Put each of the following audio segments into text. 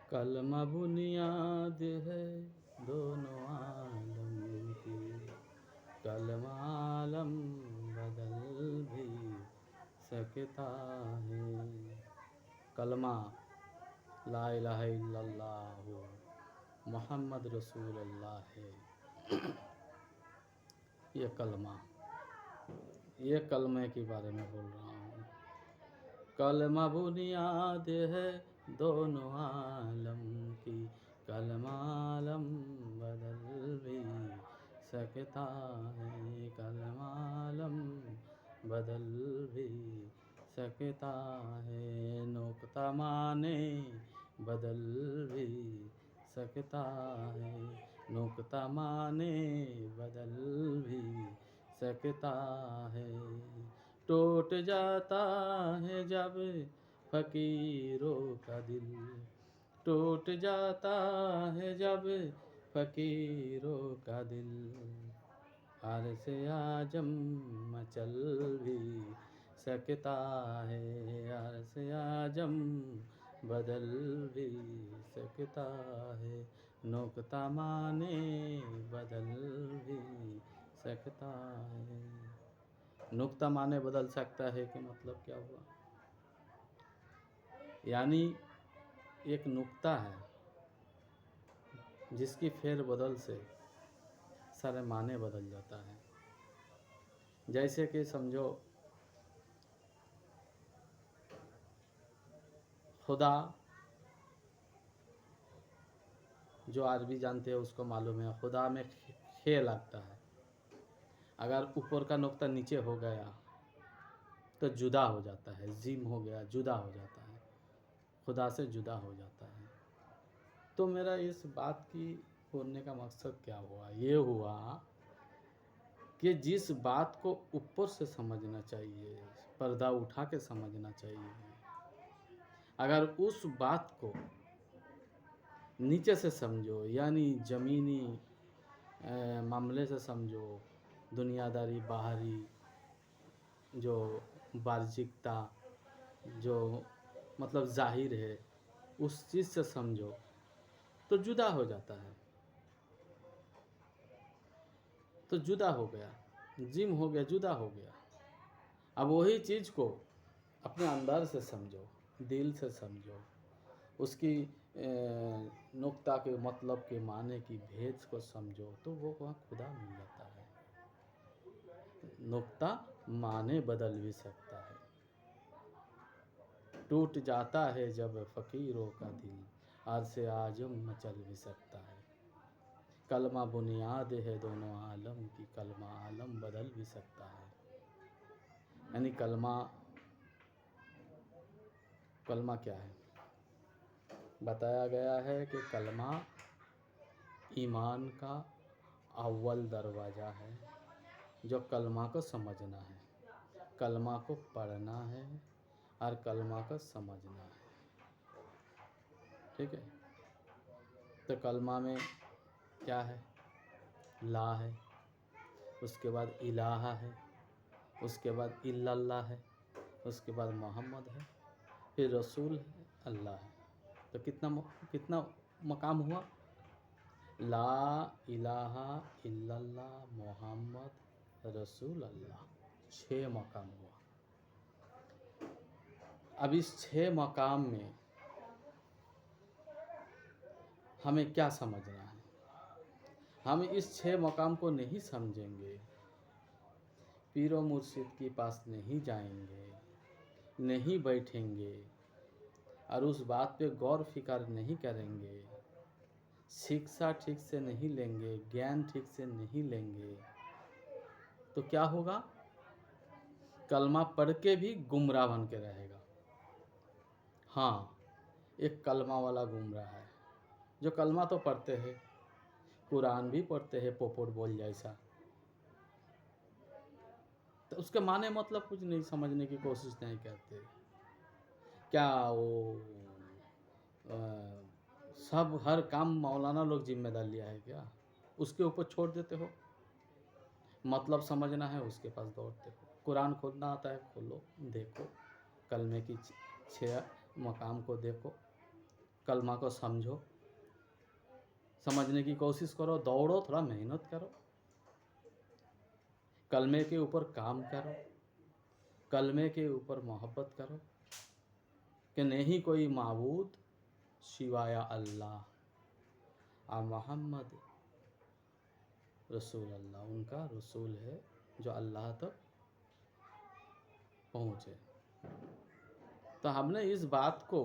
कलमा बुनियाद है दोनों आलम की, कलमा आलम बदल भी सकता है। कलमा ला इलाहा इल्लल्लाह मोहम्मद रसूलुल्लाह है। ये कलमा, ये कलमे के बारे में बोल रहा हूँ। कलमा बुनियाद है दोनों आलम की, कलमा आलम बदल भी सकता है, कलमा आलम बदल भी सकता है। नुक्ता माने बदल भी सकता है, नुक्ता माने बदल भी सकता है। टूट जाता है जब फ़कीरों का दिल, टूट जाता है जब फ़कीरों का दिल, अर्श-ए आज़म मचल भी सकता है, अर्श-ए आज़म बदल भी सकता है। नुक्ता माने बदल भी सकता है। नुक्ता माने बदल सकता है कि मतलब क्या हुआ? यानी एक नुक्ता है जिसकी फेर बदल से सारे माने बदल जाता है। जैसे कि समझो खुदा, जो अरबी जानते हैं उसको मालूम है, खुदा में खे लगता है। अगर ऊपर का नुक्ता नीचे हो गया तो जुदा हो जाता है, जिम हो गया, जुदा हो जाता है, खुदा से जुदा हो जाता है। तो मेरा इस बात की बोलने का मकसद क्या हुआ? ये हुआ कि जिस बात को ऊपर से समझना चाहिए, पर्दा उठा के समझना चाहिए, अगर उस बात को नीचे से समझो, यानी ज़मीनी मामले से समझो, दुनियादारी, बाहरी जो वार्जिकता, जो मतलब ज़ाहिर है, उस चीज़ से समझो तो जुदा हो जाता है। तो जुदा हो गया, जिम हो गया, जुदा हो गया। अब वही चीज़ को अपने अंदर से समझो, दिल से समझो, उसकी नुक्ता के मतलब के माने की भेद को समझो, तो वो वहाँ खुदा मिल जाता है। नुक्ता माने बदल भी सकता है। टूट जाता है जब फ़कीरों का दिल, अर्श-ए आज़म मचल भी सकता है। कलमा बुनियाद है दोनों आलम की, कलमा आलम बदल भी सकता है। यानी कलमा क्या है? बताया गया है कि कलमा ईमान का अव्वल दरवाज़ा है। जो कलमा को समझना है, कलमा को पढ़ना है और कलमा को समझना है। ठीक है? तो कलमा में क्या है? ला है, उसके बाद इलाहा है, उसके बाद इल्लल्लाह है, उसके बाद मोहम्मद है, फिर रसूल है, अल्लाह है। तो कितना मकाम हुआ? ला इलाहा इल्लल्लाह मोहम्मद रसूल अल्लाह, 6 मकाम हुआ। अब इस 6 मकाम में हमें क्या समझना है? हम इस 6 मकाम को नहीं समझेंगे, पीरो मुर्शिद के पास नहीं जाएंगे, नहीं बैठेंगे और उस बात पे गौर फिक्र नहीं करेंगे, शिक्षा ठीक से नहीं लेंगे, ज्ञान ठीक से नहीं लेंगे, तो क्या होगा? कलमा पढ़ के भी गुमराह बन के रहेगा। हाँ, एक कलमा वाला गुमराह है जो कलमा तो पढ़ते हैं, कुरान भी पढ़ते हैं पोपट बोल जैसा, तो उसके माने मतलब कुछ नहीं समझने की कोशिश नहीं करते। क्या वो सब हर काम मौलाना लोग जिम्मेदार लिया है क्या? उसके ऊपर छोड़ देते हो। मतलब समझना है उसके पास दौड़ते हो। कुरान खोलना आता है, खोलो, देखो, कलमे की 6 मकाम को देखो, कलमा को समझो, समझने की कोशिश करो, दौड़ो, थोड़ा मेहनत करो, कलमे के ऊपर काम करो, कलमे के ऊपर मोहब्बत करो कि नहीं कोई माबूद सिवाय अल्लाह, आ मोहम्मद रसूल अल्लाह, उनका रसूल है जो अल्लाह तक पहुँचे। तो हमने इस बात को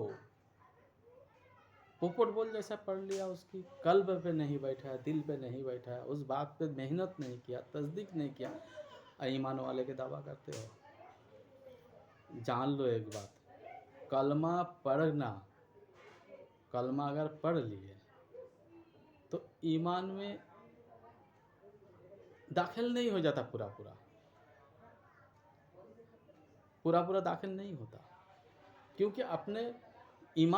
पोपट बोल जैसा पढ़ लिया, उसकी कल्ब पे नहीं बैठा, दिल पे नहीं बैठा, उस बात पे मेहनत नहीं किया, तस्दीक नहीं किया, ईमान वाले के दावा करते हो। जान लो एक बात, कलमा पढ़ना, कलमा अगर पढ़ लिए तो ईमान में दाखिल नहीं हो जाता, पूरा दाखिल नहीं होता, क्योंकि अपने ईमान